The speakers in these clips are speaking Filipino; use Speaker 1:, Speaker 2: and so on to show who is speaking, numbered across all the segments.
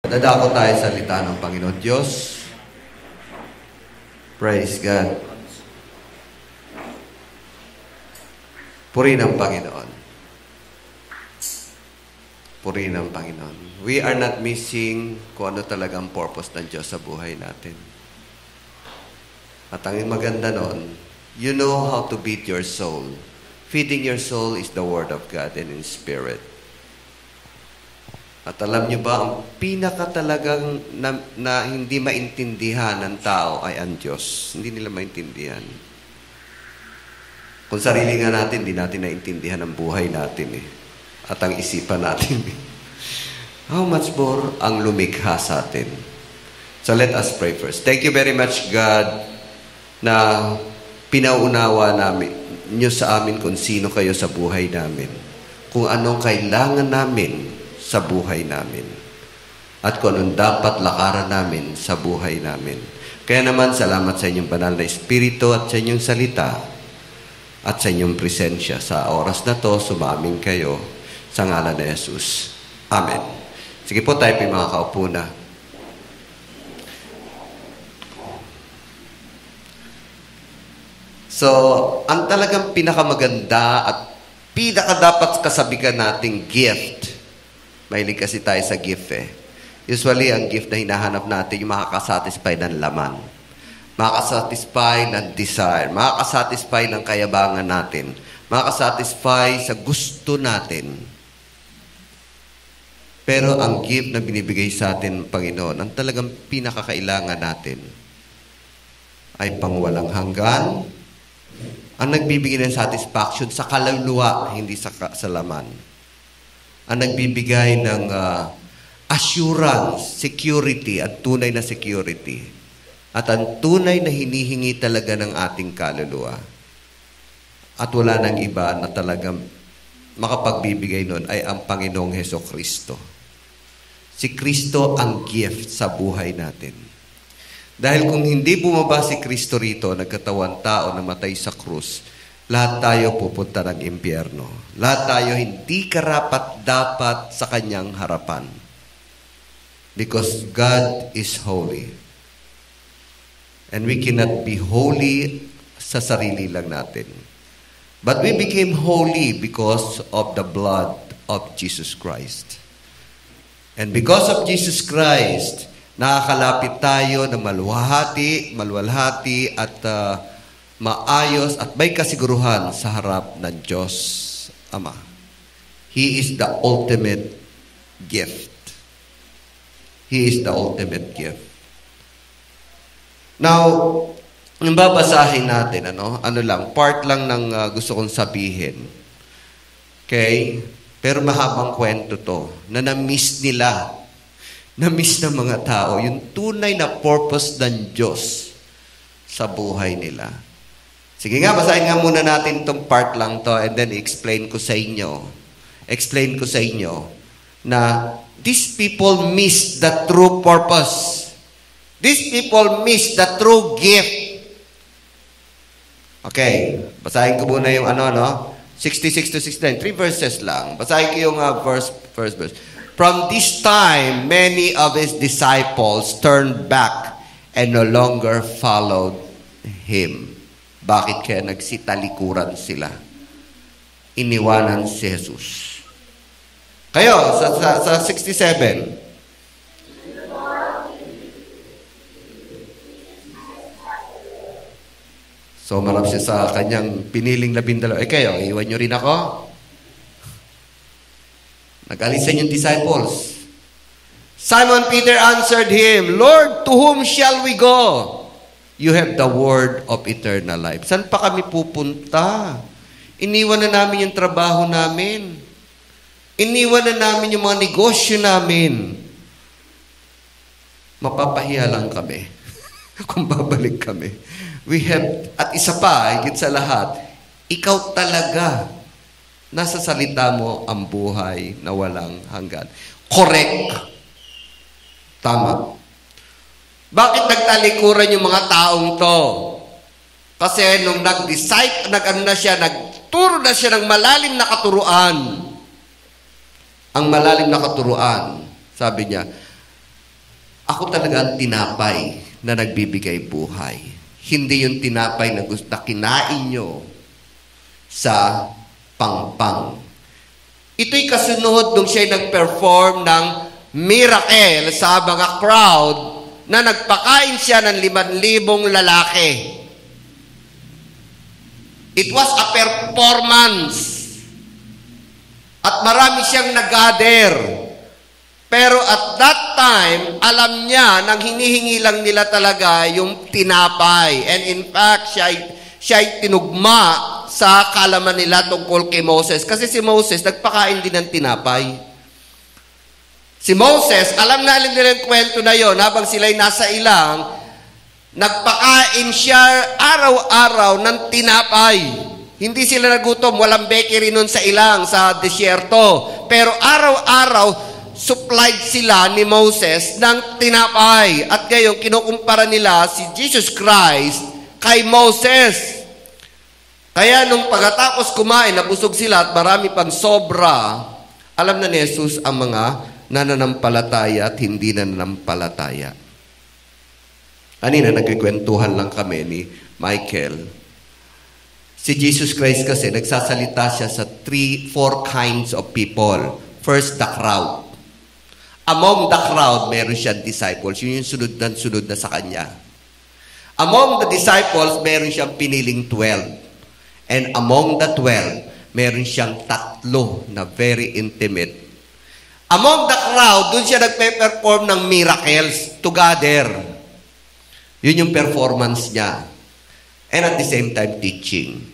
Speaker 1: Dadako tayo sa salita ng Panginoon Diyos. Praise God. Purihin ang Panginoon. Purihin ang Panginoon. We are not missing kung ano talagang purpose ng Diyos sa buhay natin. At ang maganda nun, you know how to feed your soul. Feeding your soul is the Word of God and in Spirit. At alam niyo ba, ang pinaka talagang na hindi maintindihan ng tao ay ang Diyos. Hindi nila maintindihan. Kung sarili nga natin, hindi natin naintindihan ang buhay natin at ang isipan natin. How much more ang lumikha sa atin? So let us pray first. Thank you very much, God, na pinaunawa namin niyo sa amin kung sino kayo sa buhay namin. Kung anong kailangan namin sa buhay namin. At kung anong dapat lakaran namin sa buhay namin. Kaya naman, salamat sa inyong banal na Espiritu at sa inyong salita at sa inyong presensya. Sa oras na to, sumaming kayo sa ngalan ni Jesus. Amen. Sige po, tayo po mga kaupo na. So, ang talagang pinakamaganda at pinakadapat kasabihan nating gift. Mahilig kasi tayo sa gift Usually, ang gift na hinahanap natin, yung makakasatisfy ng laman. Makakasatisfy ng desire. Makakasatisfy ng kayabangan natin. Makakasatisfy sa gusto natin. Pero ang gift na binibigay sa atin ng Panginoon, ang talagang pinakakailangan natin, ay pangwalang hanggan. Ang nagbibigay ng satisfaction sa kaluluwa, hindi sa laman. Ang nagbibigay ng assurance, security, at tunay na security. At ang tunay na hinihingi talaga ng ating kaluluwa. At wala nang iba na talagang makapagbibigay nun ay ang Panginoong Hesukristo. Si Kristo ang gift sa buhay natin. Dahil kung hindi bumaba si Kristo rito, nagkatawan tao na matay sa krus, lahat tayo pupunta ng impyerno. Lahat tayo hindi karapat-dapat sa kanyang harapan. Because God is holy. And we cannot be holy sa sarili lang natin. But we became holy because of the blood of Jesus Christ. And because of Jesus Christ, nakakalapit tayo ng maluwalhati at maayos at may kasiguruhan sa harap ng Diyos Ama. He is the ultimate gift. He is the ultimate gift. Now, yung babasahin natin, part lang ng gusto kong sabihin. Okay? Pero mahabang kwento to, na na-miss nila, na-miss ng mga tao, yung tunay na purpose ng Diyos sa buhay nila. Sige nga, basahin nga muna natin itong part lang to and then explain ko sa inyo na these people miss the true purpose. These people miss the true gift. Okay, basahin ko muna yung 66 to 69, 3 verses lang. Basahin ko yung first verse. From this time, many of his disciples turned back and no longer followed him. Bakit kaya nagsitalikuran sila? Iniwanan si Jesus. Kayo, sa 67. So, marap siya sa kanyang piniling 12. Kayo, iwan nyo rin ako? Nag-alisan yung disciples. Simon Peter answered him, Lord, to whom shall we go? You have the word of eternal life. Saan pa kami pupunta? Iniwan na namin yung trabaho namin. Iniwan na namin yung mga negosyo namin. Mapapahiya lang kami kung babalik kami. At isa pa, higit sa lahat, ikaw talaga, nasa salita mo ang buhay na walang hanggan. Correct. Tama. Bakit nagtalikuran yung mga taong to? Kasi nung nagturo na siya ng malalim na katuruan. Ang malalim na katuruan, sabi niya, Ako talaga ang tinapay na nagbibigay buhay. Hindi yung tinapay na gusto na kinain nyo sa pangpang. Ito'y kasunod nung siya'y nag-perform ng miracle sa mga crowd na nagpakain siya ng 5,000 lalaki. It was a performance. At marami siyang nag-gather. Pero at that time, alam niya nang hinihingi lang nila talaga yung tinapay. And in fact, siya'y tinugma sa kalaman nila tungkol kay Moses. Kasi si Moses, nagpakain din ng tinapay. Si Moses, alam na nila yung kwento na yon habang sila'y nasa ilang, nagpakain siya araw-araw ng tinapay. Hindi sila nagutom, walang bakery nun sa ilang, sa desierto. Pero araw-araw, supplied sila ni Moses ng tinapay. At ngayon, kinukumpara nila si Jesus Christ kay Moses. Kaya nung pagkatapos kumain, nabusog sila at marami pang sobra, alam na ni Jesus ang mga nananampalataya at hindi nananampalataya. Kanina, nagkikwentuhan lang kami ni Michael. Si Jesus Christ kasi, nagsasalita siya sa 4 kinds of people. First, the crowd. Among the crowd, meron siyang disciples. Yun yung sunod na sa kanya. Among the disciples, meron siyang piniling 12. And among the 12, meron siyang 3 na very intimate. Among the crowd, dun siya nagpe-perform ng miracles together. Yun yung performance niya. And at the same time, teaching.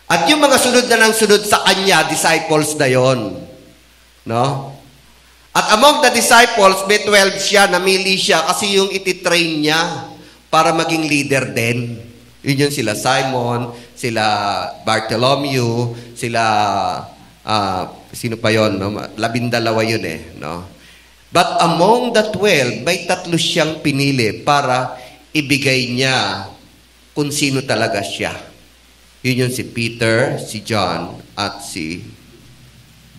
Speaker 1: At yung mga sunod na nang sunod sa kanya, disciples na yon. No? At among the disciples, may 12 siya, namili siya kasi yung ititrain niya para maging leader din. Yun yung sila Simon, sila Bartholomew, sila, sino pa yun? No? 12 yun eh. No? But among the 12, may 3 siyang pinili para ibigay niya kung sino talaga siya. Yun yung si Peter, si John, at si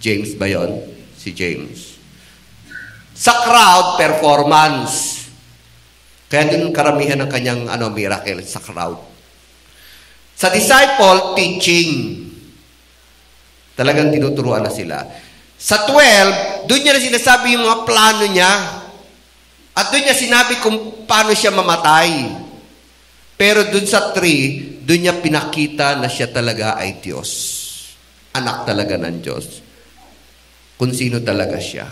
Speaker 1: James ba yun? Si James. Sa crowd, performance. Kaya din karamihan ng kanyang miracle sa crowd. Sa disciple, teaching. Talagang tinuturuan na sila. Sa 12, doon niya na sinasabi yung mga plano niya. At doon niya sinabi kung paano siya mamatay. Pero doon sa 3, doon niya pinakita na siya talaga ay Diyos. Anak talaga ng Diyos. Kung sino talaga siya.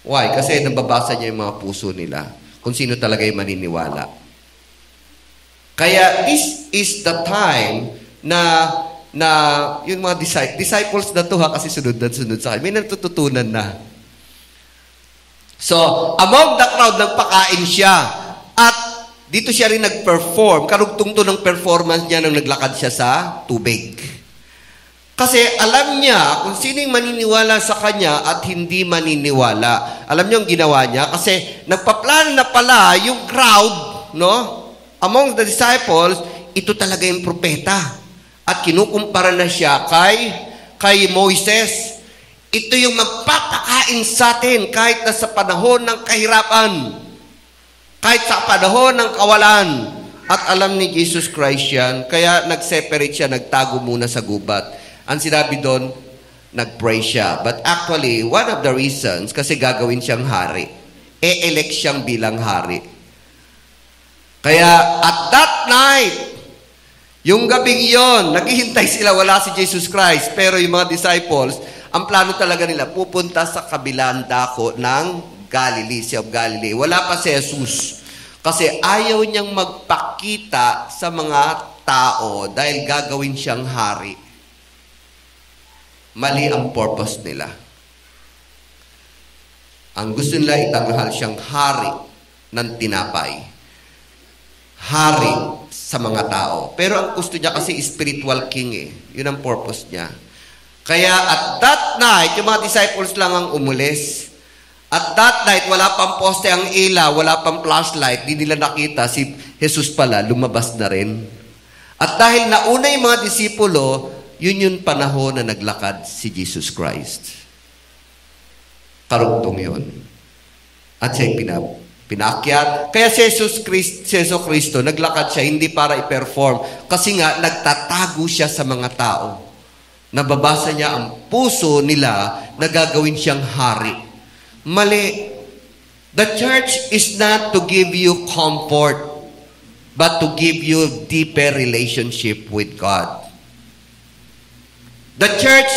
Speaker 1: Why? Kasi nababasa niya yung mga puso nila. Kung sino talaga yung maniniwala. Kaya this is the time na yung mga disciples na to kasi sunod sa akin. May natututunan na. So, among the crowd, nagpakain siya. At dito siya rin nag-perform. Karugtong to ng performance niya nung naglakad siya sa tubig. Kasi alam niya kung sino yung maniniwala sa kanya at hindi maniniwala. Alam niyo ang ginawa niya? Kasi nagpaplano na pala yung crowd, no? Among the disciples, ito talaga yung propeta. At kinukumpara na siya kay Moises. Ito yung magpapakain sa atin kahit na sa panahon ng kahirapan. Kahit sa panahon ng kawalan. At alam ni Jesus Christ yan. Kaya nag-separate siya, nagtago muna sa gubat. Ang sinabi doon, nag-pray siya. But actually, one of the reasons, kasi gagawin siyang hari. E-elect siyang bilang hari. Kaya, at that night, yung gabing yon, naghihintay sila, wala si Jesus Christ. Pero yung mga disciples, ang plano talaga nila, pupunta sa kabilang dako ng Galilee, Sea of Galilee. Wala pa si Jesus. Kasi ayaw niyang magpakita sa mga tao dahil gagawin siyang hari. Mali ang purpose nila. Ang gusto nila itanghal siyang hari ng tinapay. Hari sa mga tao. Pero ang gusto niya kasi spiritual king eh. Yun ang purpose niya. Kaya at that night, yung mga disciples lang ang umulis. At that night, wala pang poste ang ilaw, wala pang flashlight, di nila nakita si Jesus pala, lumabas na rin. At dahil nauna yung mga disipulo, yun yung panahon na naglakad si Jesus Christ. Karugtong yun. At siya'y Pinaakyat. Kaya si Jesu Cristo, naglakad siya hindi para i-perform. Kasi nga, nagtatago siya sa mga tao. Nababasa niya ang puso nila na gagawin siyang hari. Mali. The church is not to give you comfort, but to give you deeper relationship with God. The church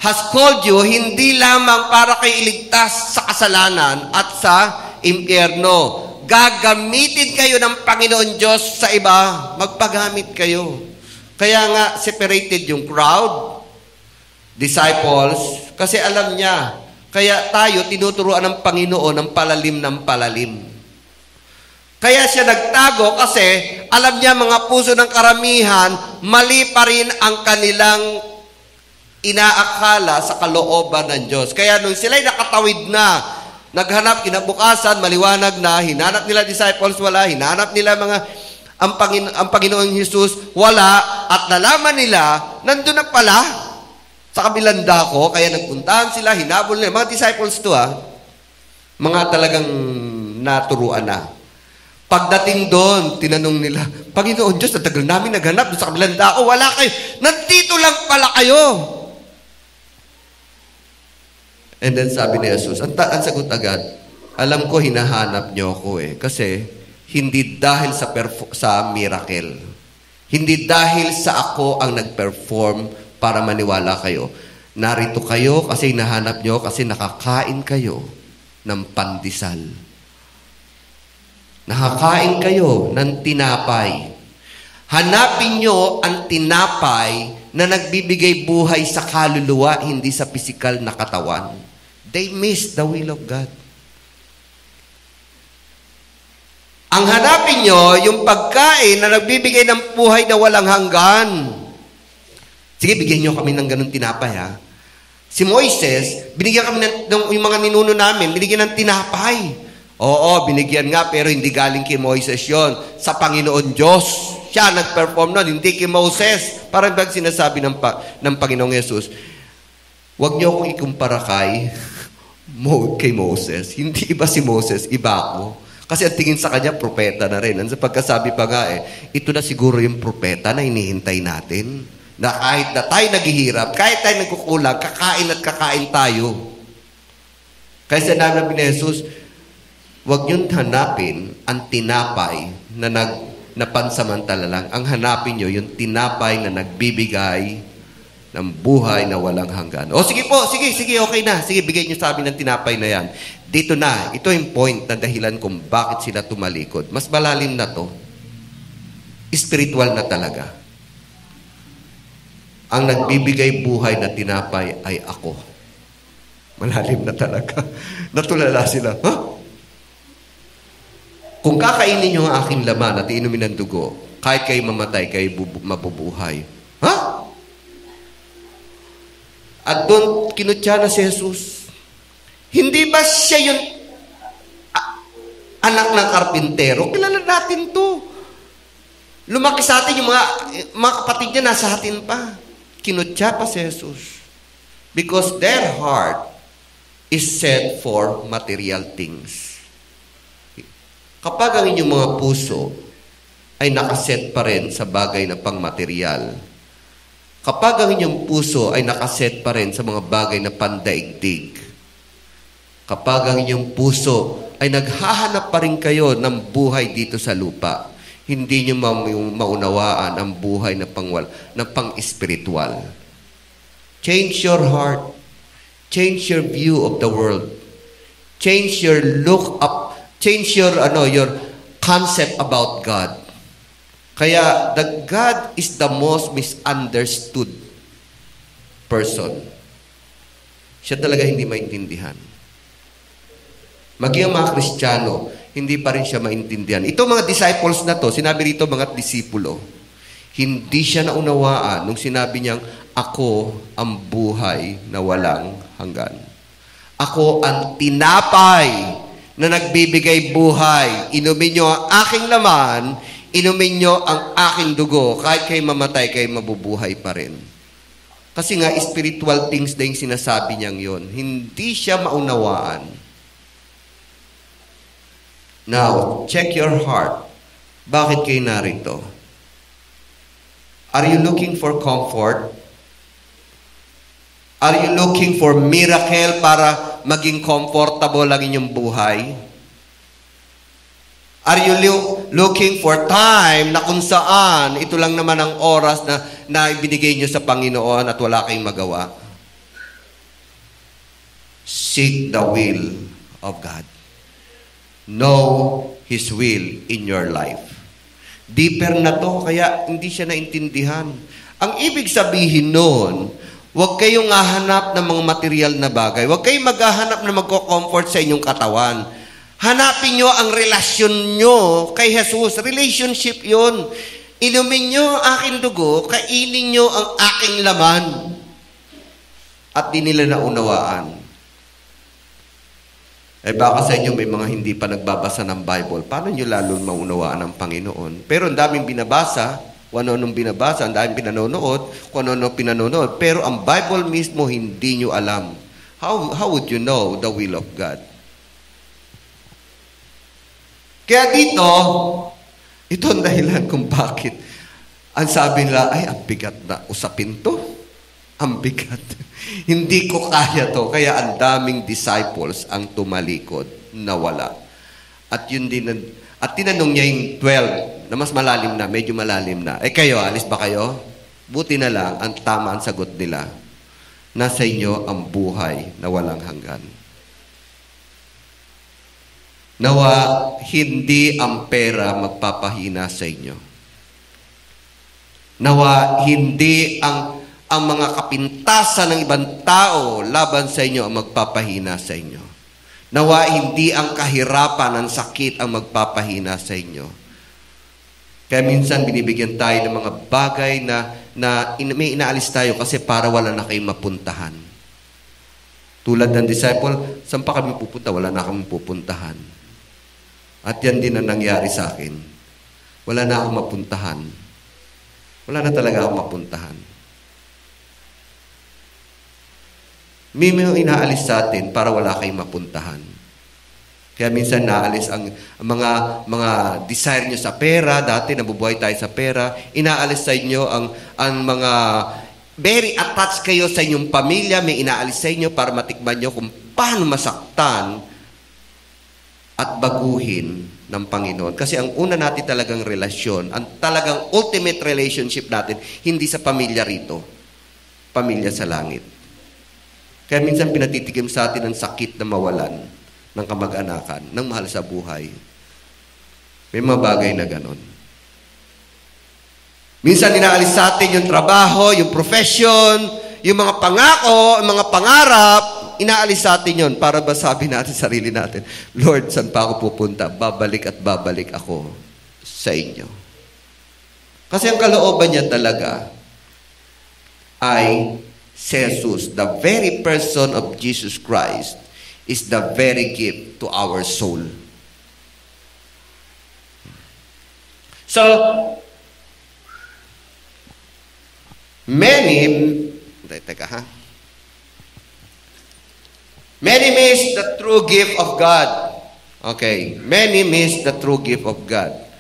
Speaker 1: has called you hindi lamang para kayo iligtas sa kasalanan at sa impyerno. Gagamitin kayo ng Panginoon Diyos sa iba. Magpagamit kayo. Kaya nga, separated yung crowd, disciples, kasi alam niya, kaya tayo tinuturuan ng Panginoon ng palalim ng palalim. Kaya siya nagtago kasi alam niya mga puso ng karamihan, mali pa rin ang kanilang inaakala sa kalooban ng Diyos. Kaya nung sila'y nakatawid na, naghanap kinabukasan, maliwanag na, hinanap nila disciples, wala, hinanap nila ang Panginoong Jesus, wala, at nalaman nila, nandun na pala, sa kabilang dako, kaya nagpuntahan sila, hinabol nila, mga disciples to mga talagang naturuan na. Pagdating doon, tinanong nila, Panginoon Diyos, ang tagal namin naghanap doon sa kabilang dako, wala kayo, nandito lang pala kayo. And then sabi ni Jesus, ang sagot agad, alam ko hinahanap niyo ako kasi hindi dahil sa miracle. Hindi dahil sa ako ang nag-perform para maniwala kayo. Narito kayo kasi hinahanap niyo kasi nakakain kayo ng pandesal. Nakakain kayo ng tinapay. Hanapin niyo ang tinapay na nagbibigay buhay sa kaluluwa, hindi sa pisikal na katawan. They miss the will of God. Ang hanapin nyo, yung pagkain na nagbibigay ng buhay na walang hanggan. Sige, bigyan nyo kami ng ganun tinapay, Si Moises, binigyan kami yung mga ninuno namin, binigyan ng tinapay. Oo, binigyan nga, pero hindi galing kay Moises yon, sa Panginoon Diyos. Siya nag-perform nun, hindi kay Moses. Parang bag sinasabi ng Panginoong Jesus, huwag nyo akong ikumpara kay Moses. Hindi iba si Moses, iba ako. Kasi ang tingin sa kanya, propeta na rin. Sa pagkasabi pa nga ito na siguro yung propeta na hinihintay natin. Na kahit na tayo naghihirap, kahit tayo nagkukulang, kakain at kakain tayo. Kaya sinabi ni Jesus, huwag niyong hanapin ang tinapay na pansamantala lang. Ang hanapin niyo, yung tinapay na nagbibigay ng buhay na walang hanggan. O sige po, sige, okay na. Sige, bigay niyo sa amin ng tinapay na yan. Dito na, ito yung point na dahilan kung bakit sila tumalikod. Mas malalim na to. Spiritual na talaga. Ang nagbibigay buhay na tinapay ay ako. Malalim na talaga. Natulala sila. Kung kakainin niyo ang aking laman at inumin ng dugo, kahit kayo mamatay, kayo mabubuhay. At doon, kinutya na si Jesus. Hindi ba siya yung anak ng karpintero? Kilala natin to. Lumaki sa atin yung mga kapatid niya, nasa atin pa. Kinutya pa si Jesus. Because their heart is set for material things. Kapag ang inyong mga puso ay nakaset pa rin sa bagay na pangmaterial, kapag ang inyong puso ay nakaset pa rin sa mga bagay na pandaigdig, kapag ang inyong puso ay naghahanap pa rin kayo ng buhay dito sa lupa, hindi nyo maunawaan ang buhay na pang-espiritual. Change your heart. Change your view of the world. Change your look up. Change your concept about God. Kaya, God is the most misunderstood person. Siya talaga hindi maintindihan. Maging mga Kristiyano, hindi pa rin siya maintindihan. Ito mga disciples na to, sinabi rito mga disipulo, hindi siya naunawaan nung sinabi niyang, ako ang buhay na walang hanggan. Ako ang tinapay na nagbibigay buhay. Inumin niyo ang aking laman, inumin niyo ang aking dugo. Kahit kayo mamatay, kayo mabubuhay pa rin. Kasi nga, spiritual things na yung sinasabi niyang yon. Hindi siya maunawaan. Now, check your heart. Bakit kayo narito? Are you looking for comfort? Are you looking for miracle para maging comfortable ang inyong buhay? Are you looking for time na kung saan ito lang naman ang oras na ibinigay nyo sa Panginoon at wala kayong magawa? Seek the will of God. Know His will in your life. Deeper na to, kaya hindi siya naintindihan. Ang ibig sabihin noon, huwag kayong hahanap ng mga material na bagay. Huwag kayong maghahanap na magko-comfort sa inyong katawan. Hanapin nyo ang relasyon nyo kay Jesus. Relationship yun. Inumin nyo ang aking dugo, kainin nyo ang aking laman. At di nila naunawaan. Baka sa inyo may mga hindi pa nagbabasa ng Bible. Paano nyo lalo maunawaan ang Panginoon? Pero ang daming binabasa, kung ano-anong binabasa, ang daming pinanonood, kung ano-ano pinanonood. Pero ang Bible mismo, hindi nyo alam. How would you know the will of God? Kaya dito, ito ang dahilan kung bakit ang sabi nila, ay, ang bigat na usapin to. Ang bigat. Hindi ko kaya to. Kaya ang daming disciples ang tumalikod na wala. At yun din, at tinanong niya yung 12 na mas malalim na, medyo malalim na. Kayo, alis ba kayo? Buti na lang, ang tama ang sagot nila. Nasa inyo ang buhay na walang hanggan. Nawa, hindi ang pera magpapahina sa inyo. Nawa, hindi ang mga kapintasan ng ibang tao laban sa inyo ang magpapahina sa inyo. Nawa, hindi ang kahirapan, ang sakit ang magpapahina sa inyo. Kaya minsan binibigyan tayo ng mga bagay na may inaalis tayo kasi para wala na kayong mapuntahan. Tulad ng disciple, saan pa kami pupunta? Wala na kami pupuntahan. At yan din ang nangyari sa akin. Wala na akong mapuntahan. Wala na talaga akong mapuntahan. May mga inaalis sa atin para wala kayong mapuntahan. Kaya minsan naalis ang mga desire nyo sa pera. Dati nabubuhay tayo sa pera. Inaalis sa inyo ang mga very attached kayo sa inyong pamilya. May inaalis sa inyo para matikman nyo kung paano masaktan at baguhin ng Panginoon. Kasi ang una natin talagang relasyon, ang talagang ultimate relationship natin, hindi sa pamilya rito. Pamilya sa langit. Kaya minsan pinatitigim sa atin ang sakit na mawalan ng kamag-anakan, ng mahal sa buhay. May mga bagay na ganon. Minsan inaalis sa atin yung trabaho, yung profession, yung mga pangako, yung mga pangarap, inaalis sa atin yun para ba sabi natin sarili natin, Lord, saan pa ako pupunta? Babalik at babalik ako sa inyo. Kasi ang kalooban niya talaga ay si Jesus, the very person of Jesus Christ, is the very gift to our soul. So, many miss the true gift of God. Okay, many miss the true gift of God.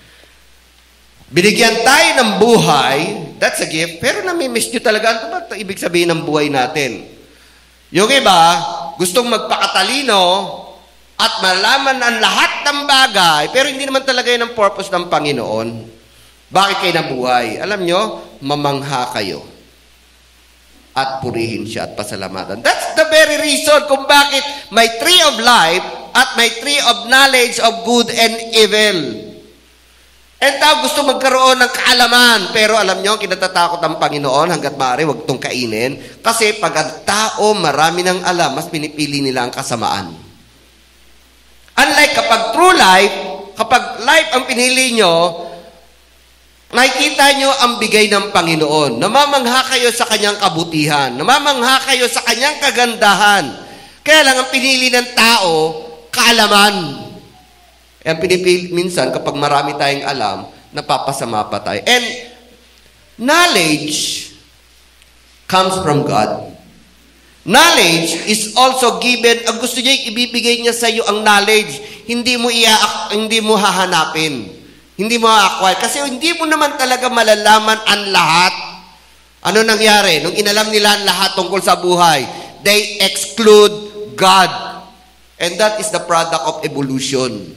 Speaker 1: Binigyan tayo ng buhay, that's a gift, pero nami-miss nyo talaga. Ano ba ibig sabihin ng buhay natin? Yung iba, gustong magpakatalino at malaman ang lahat ng bagay, pero hindi naman talaga yun ang purpose ng Panginoon. Bakit kayo nabuhay? Alam nyo, mamangha kayo at purihin siya at pasalamatan. That's the very reason kung bakit may tree of life at may tree of knowledge of good and evil. And tao gusto magkaroon ng kaalaman. Pero alam nyo, kinatatakot ang Panginoon hanggat maaari, huwag itong kainin. Kasi pag ang tao marami ng alam, mas pinipili nila ang kasamaan. Unlike kapag true life, kapag life ang pinili nyo, nakikita nyo ang bigay ng Panginoon. Namamangha kayo sa kanyang kabutihan. Namamangha kayo sa kanyang kagandahan. Kaya lang ang pinili ng tao, kaalaman. Ang pinipili minsan, kapag marami tayong alam, napapasama pa tayo. And knowledge comes from God. Knowledge is also given. Ang gusto niya, ibibigay niya sa iyo ang knowledge. Hindi mo hahanapin. Hindi mo acquire. Kasi hindi mo naman talaga malalaman ang lahat. Ano nangyari? Nung inalam nila ang lahat tungkol sa buhay, they exclude God. And that is the product of evolution.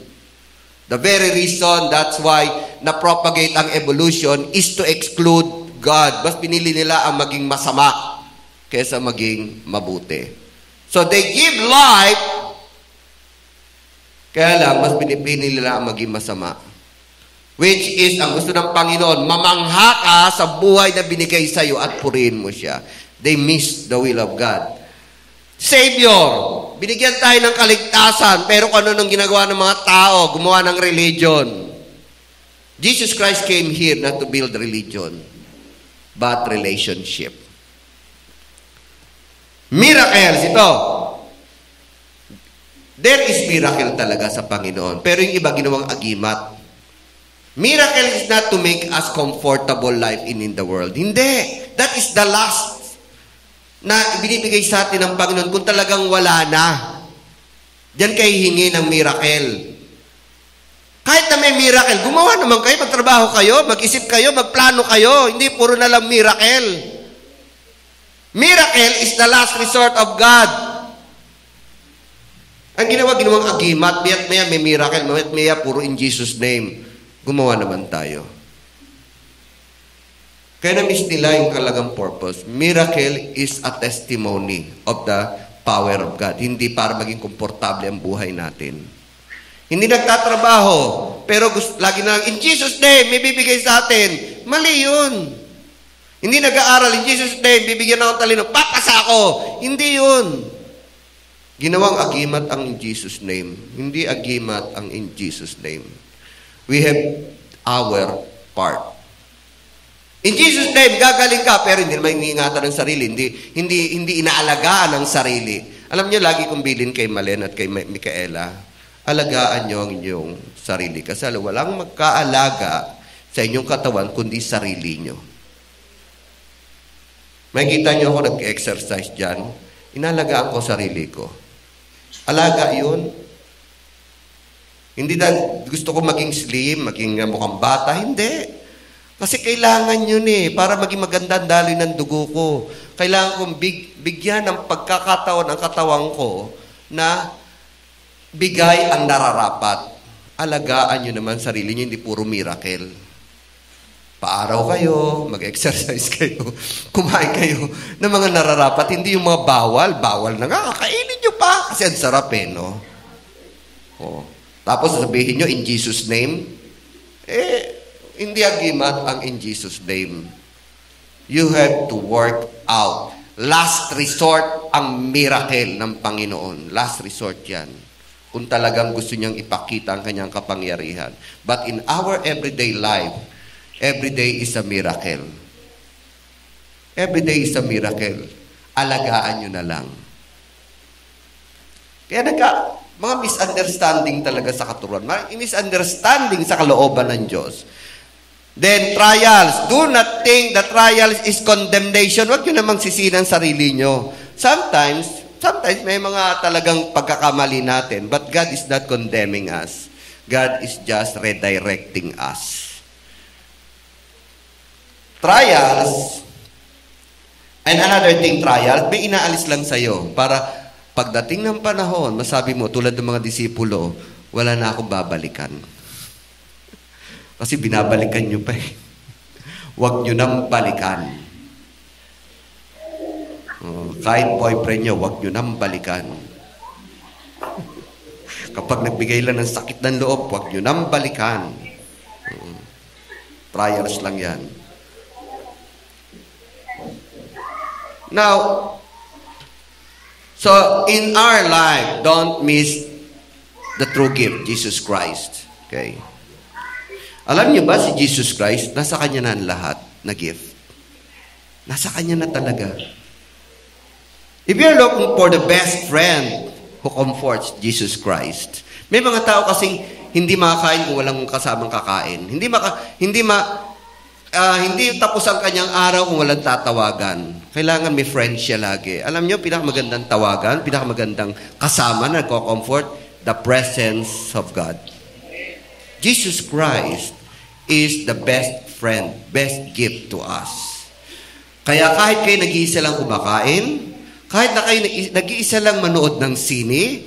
Speaker 1: The very reason, that's why na-propagate ang evolution is to exclude God. Mas pinili nila ang maging masama kaysa maging mabuti. So they give life, kaya lang, mas pinipili nila ang maging masama. Which is, ang gusto ng Panginoon, mamangha ka sa buhay na binigay sa iyo at purihin mo siya. They miss the will of God. Savior, binigyan tayo ng kaligtasan, pero ano nang ginagawa ng mga tao? Gumawa ng religion. Jesus Christ came here not to build religion, but relationship. Miracles, ito. There is miracle talaga sa Panginoon. Pero yung iba ginawang agimat. Miracle is not to make us comfortable life in the world. Hindi. That is the last na binibigay sa atin ng Panginoon kung talagang wala na. Diyan kayo hingi ng miracle. Kahit na may miracle, gumawa naman kayo, magtrabaho kayo, mag-isip kayo, magplano kayo. Hindi puro na lang miracle. Miracle is the last resort of God. Ang ginawang agimat, maya may miracle, maya puro in Jesus' name. Gumawa naman tayo. Kaya na-miss nila yung kalagang purpose. Miracle is a testimony of the power of God. Hindi para maging komportable ang buhay natin. Hindi nagtatrabaho, pero lagi na lang, in Jesus' name, may bibigay sa atin. Mali yun. Hindi nag-aaral, in Jesus' name, bibigyan ako ng talino, papasa ako. Hindi yun. Ginawang agimat ang in Jesus' name. Hindi agimat ang in Jesus' name. We have our part. In Jesus' name, gagaling ka, pero hindi naman iniingatan ng sarili. Hindi inaalagaan ang sarili. Alam niyo, lagi kong bilin kay Malen at kay Micaela, alagaan niyo ang inyong sarili. Kasi walang magkaalaga sa inyong katawan, kundi sarili niyo. Makikita niyo ako nag-exercise dyan, inalagaan ko sarili ko. Alaga yun. Hindi na gusto ko maging slim, maging mukhang bata. Hindi. Kasi kailangan yun para maging maganda ang daloy ng dugo ko. Kailangan kong bigyan ng pagkakataon ang katawan ko na bigay ang nararapat. Alagaan nyo naman sarili nyo, hindi puro miracle. Paaraw kayo, mag-exercise kayo, kumain kayo ng mga nararapat. Hindi yung mga bawal. Bawal na nga, kakainin nyo pa. Kasi ang sarap no? Oh. Tapos sabihin nyo, in Jesus' name, hindi agimat ang in Jesus' name. You have to work out. Last resort ang miracle ng Panginoon. Last resort yan. Kung talagang gusto niyang ipakita ang kanyang kapangyarihan. But in our everyday life, every day is a miracle. Every day is a miracle. Alagaan nyo na lang. Kaya mga misunderstanding talaga sa katuruan. Mga misunderstanding sa kalooban ng Diyos. Then, trials. Do not think that trials is condemnation. Huwag nyo namang sisinan sarili nyo. Sometimes may mga talagang pagkakamali natin. But God is not condemning us. God is just redirecting us. Trials, and another thing, trials, may inaalis lang sa'yo para pagdating ng panahon, masabi mo, tulad ng mga disipulo, wala na akong babalikan. Kasi binabalikan nyo pa Huwag nyo nang balikan. Kahit boyfriend nyo, huwag nyo nang balikan. Kapag nagbigay lang ng sakit ng loob, huwag nyo nang balikan. Trials lang yan. Now, so in our life, don't miss the true gift, Jesus Christ. Okay? Alam niyo ba si Jesus Christ, nasa Kanya na ang lahat na gift. Nasa Kanya na talaga. If you're looking for the best friend who comforts Jesus Christ, may mga tao kasing hindi makakain kung walang kasamang kakain. hindi tapos ang kanyang araw kung walang tatawagan. Kailangan may friend siya lagi. Alam niyo, pinakamagandang tawagan, pinakamagandang kasama na nagko-comfort, the presence of God. Jesus Christ is the best friend, best gift to us. Kaya kahit kayo nag-iisa lang kumakain, kahit na kayo nag-iisa lang manood ng sine,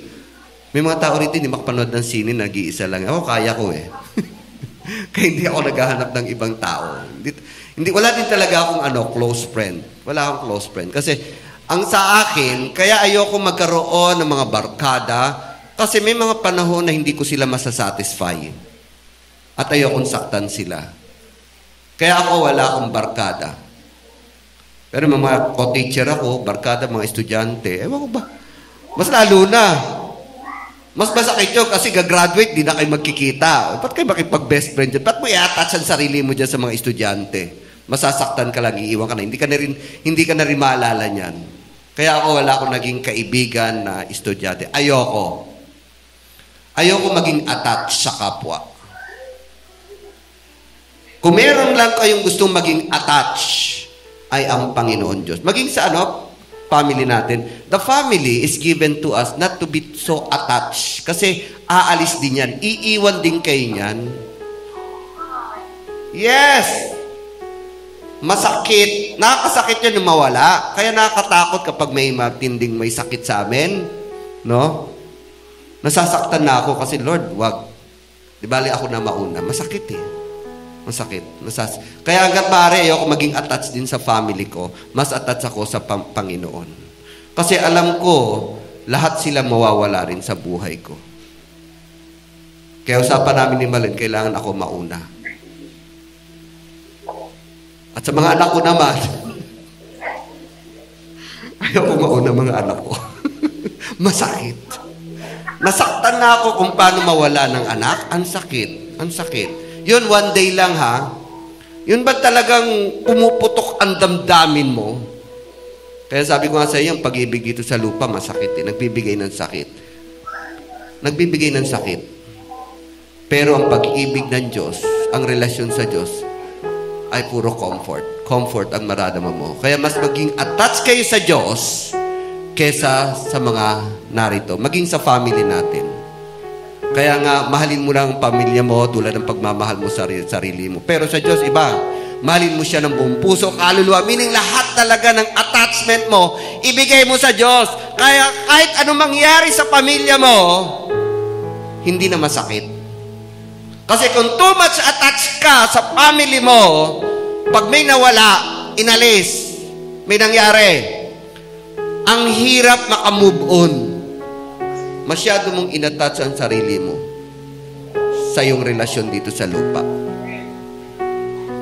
Speaker 1: may mga tao rito hindi makapanood ng sine, nag-iisa lang. Ako, kaya ko eh. Kaya hindi ako naghahanap ng ibang tao. Wala din talaga akong close friend. Wala akong close friend. Kasi, ang sa akin, kaya ayoko magkaroon ng mga barkada, kasi may mga panahon na hindi ko sila masasatisfy. At ayokong saktan sila. Kaya ako, wala akong barkada. Pero mga co-teacher ako, barkada, mga estudyante, ewan ko ba? Mas lalo na. Mas masakit yun kasi gagraduate, di na kayo magkikita. Ba't kayo makipag-best friend dyan? Ba't mo i-attach ang sarili mo dyan sa mga estudyante? Masasaktan ka lang, iiwan ka na. Hindi ka na rin maalala niyan. Kaya ako, wala akong naging kaibigan na estudyante. Ayoko maging attached sa kapwa. Kung meron lang kayong gustong maging attached, ay ang Panginoon Diyos. Maging sa family natin. The family is given to us not to be so attached. Kasi aalis din yan. Iiwan din kayo yan. Yes! Masakit. Nakakasakit yan na mawala. Kaya nakakatakot kapag may matinding may sakit sa amin. No? Nasasaktan na ako kasi, Lord, wag. Di bali ako na mauna. Masakit eh. Masakit. Kaya hanggat maaari, ayoko maging attached din sa family ko. Mas attached ako sa Panginoon. Kasi alam ko, lahat sila mawawala rin sa buhay ko. Kaya usapan namin ni Malin, kailangan ako mauna. At sa mga anak ko naman, ayoko mauna mga anak ko. Masakit. Nasaktan na ako kung paano mawala ng anak. Ang sakit. Ang sakit. Yun, one day lang ha. Yun ba talagang pumuputok ang damdamin mo? Kaya sabi ko nga sa iyo, ang pag-ibig dito sa lupa, masakit eh. Nagbibigay ng sakit. Nagbibigay ng sakit. Pero ang pag-ibig ng Diyos, ang relasyon sa Diyos, ay puro comfort. Comfort ang maradama mo. Kaya mas maging attached kayo sa Diyos kesa sa mga narito. Maging sa family natin. Kaya nga, mahalin mo lang ang pamilya mo tulad ng pagmamahal mo sa sarili mo. Pero sa Diyos, iba. Mahalin mo siya ng buong puso, kaluluwa. Meaning lahat talaga ng attachment mo, ibigay mo sa Diyos. Kaya kahit anong mangyari sa pamilya mo, hindi na masakit. Kasi kung too much attached ka sa family mo, pag may nawala, inalis, may nangyari, ang hirap makamove on. Masyado mong inattach ang sarili mo sa iyong relasyon dito sa lupa.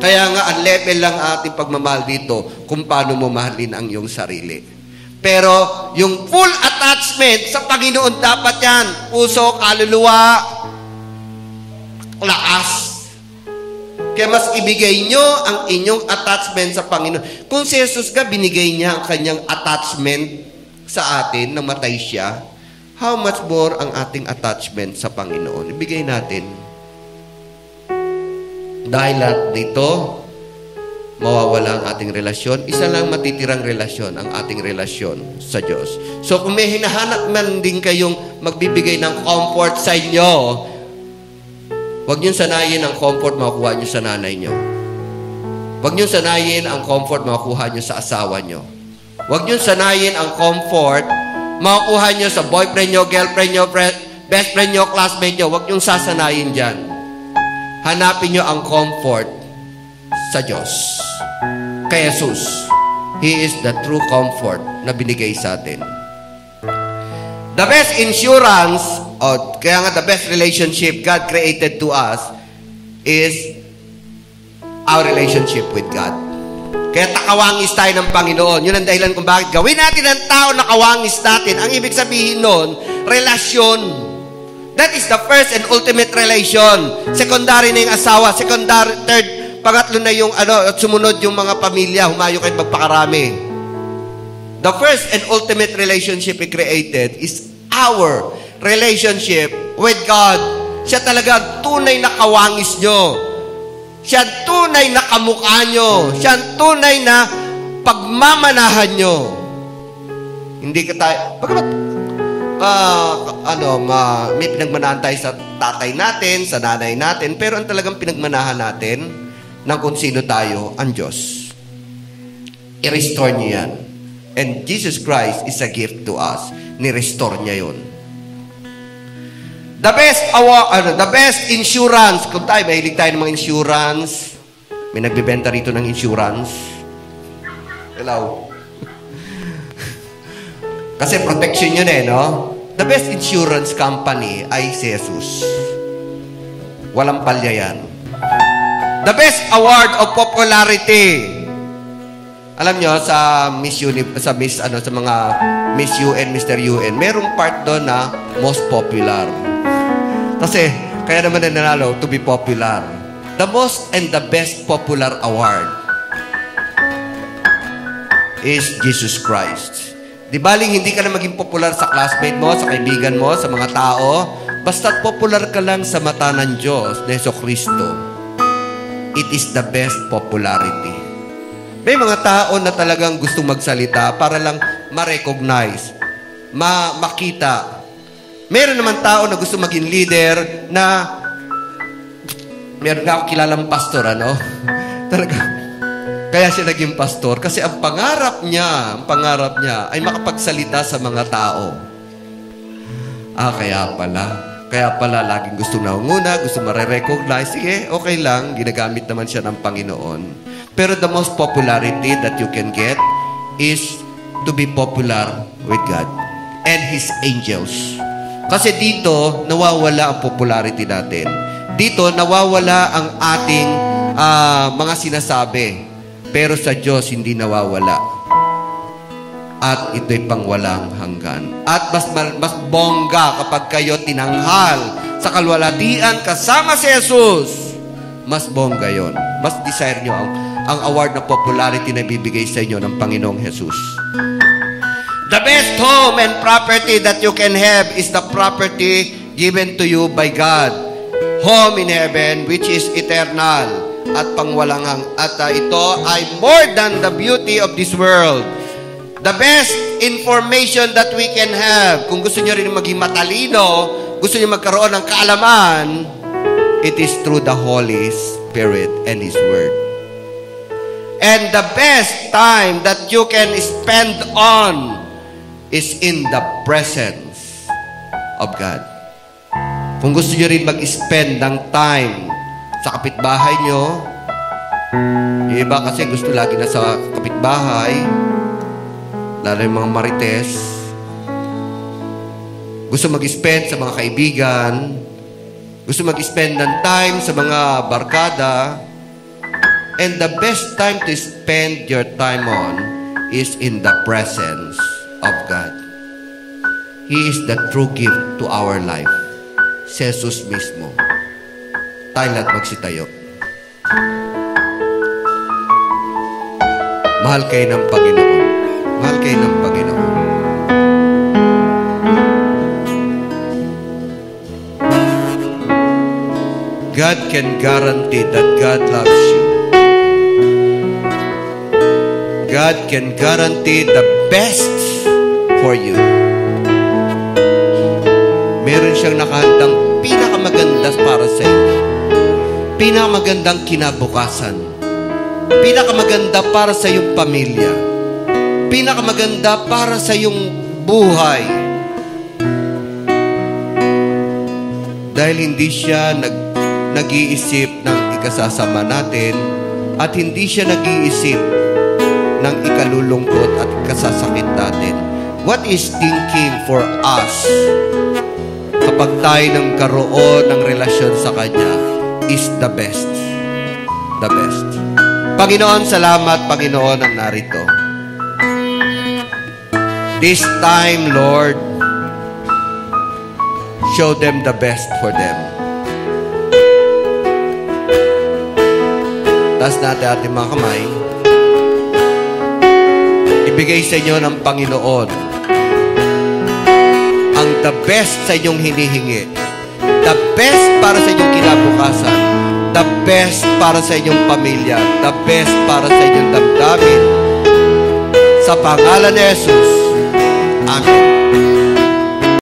Speaker 1: Kaya nga, ang level lang ating pagmamahal dito kung paano mo mahalin ang iyong sarili. Pero, yung full attachment sa Panginoon dapat yan. Puso, kaluluwa, lakas. Kaya mas ibigay nyo ang inyong attachment sa Panginoon. Kung si Jesus ka, binigay niya ang kanyang attachment sa atin, namatay siya, how much more ang ating attachment sa Panginoon? Ibigay natin. Dahil lahat dito, mawawala ang ating relasyon. Isa lang matitirang relasyon, ang ating relasyon sa Diyos. So kung may hinahanap man din kayong magbibigay ng comfort sa inyo, huwag niyong sanayin ang comfort makukuha niyo sa nanay niyo. Huwag niyong sanayin ang comfort makukuha niyo sa asawa niyo. Huwag niyong sanayin ang comfort makukuha nyo sa boyfriend nyo, girlfriend nyo, best friend nyo, classmate nyo. Huwag nyong sasanayin dyan. Hanapin nyo ang comfort sa Diyos. Kay Jesus. He is the true comfort na binigay sa atin. The best insurance, kaya nga the best relationship God created to us is our relationship with God. Kaya takawangis tayo ng Panginoon. Yun ang dahilan kung bakit gawin natin ang tao na kawangis natin. Ang ibig sabihin nun, relasyon. That is the first and ultimate relation. Secondary na yung asawa. Secondary, third, pangatlo na yung sumunod yung mga pamilya. Humayo kayo magpakarami. The first and ultimate relationship we created is our relationship with God. Siya talaga ang tunay na kawangis nyo. Siya ang tunay na kamukha nyo. Siya ang tunay na pagmamanahan nyo. Hindi ka tayo, may pinagmanahan tayo sa tatay natin, sa nanay natin, pero ang talagang pinagmanahan natin ng kung sino tayo, ang Diyos. I-restore niyo yan. And Jesus Christ is a gift to us. Ni-restore niya yun. The best insurance, kung tayo, mahilig tayo ng mga insurance, may nagbibenta rito ng insurance. Hello? Kasi protection yun no? The best insurance company ay si Jesus. Walang palya yan. The best award of popularity. Alam nyo, sa sa mga Miss UN, Mr. UN, merong part doon na most popular. Kasi, kaya naman nanalo to be popular. The most and the best popular award is Jesus Christ. Di baling hindi ka na maging popular sa classmate mo, sa kaibigan mo, sa mga tao, basta't popular ka lang sa mata ng Diyos, na Jesucristo. It is the best popularity. May mga tao na talagang gustong magsalita para lang ma-recognize, makita. Meron naman tao na gusto maging leader na meron nga ako kilalang pastor, Talaga. Kaya siya naging pastor kasi ang pangarap niya ay makapagsalita sa mga tao. Kaya pala laging gusto naunguna, gusto ma-recognize. Sige, okay lang, ginagamit naman siya ng Panginoon. Pero the most popularity that you can get is to be popular with God and His angels. Kasi dito, nawawala ang popularity natin. Dito, nawawala ang ating mga sinasabi. Pero sa Diyos, hindi nawawala. At ito'y pangwalang hanggan. At mas bongga kapag kayo tinanghal sa kalwalatian kasama si Jesus. Mas bongga yon. Mas desire nyo ang award na popularity na bibigay sa inyo ng Panginoong Jesus. The best home and property that you can have is the property given to you by God. Home in heaven, which is eternal at pangwalanghang. At ito ay more than the beauty of this world. The best information that we can have, kung gusto nyo rin maging matalino, gusto nyo magkaroon ng kaalaman, it is through the Holy Spirit and His Word. And the best time that you can spend on is in the presence of God. Kung gusto nyo rin mag-spend ng time sa kapitbahay nyo, yung iba kasi gusto lagi na sa kapitbahay, lalo yung mga marites, gusto mag-spend sa mga kaibigan, gusto mag-spend ng time sa mga barkada, and the best time to spend your time on is in the presence of God. He is the true gift to our life. Si Jesus mismo. Tayo lahat magsitayo. Mahal kayo ng Panginoon. Mahal kayo ng Panginoon. God can guarantee that God loves you. God can guarantee the best for you. Meron siyang nakahandang pinakamaganda para sa iyo. Pinakamagandang kinabukasan. Pinakamaganda para sa iyong pamilya. Pinakamaganda para sa iyong buhay. Dahil hindi siya nag-iisip ng ikasasama natin at hindi siya nag-iisip ng ikalulungkot at kasasakit natin. What is thinking for us kapag tayo nang karoon ng relasyon sa Kanya is the best. The best. Panginoon, salamat, Panginoon, ang narito. This time, Lord, show them the best for them. Taas natin ating mga kamay. Ibigay sa inyo ng Panginoon ang the best sa inyong hinihingi. The best para sa inyong kinabukasan. the best para sa inyong pamilya, the best para sa inyong damdamin. Sa pangalan ni Jesus. Amen.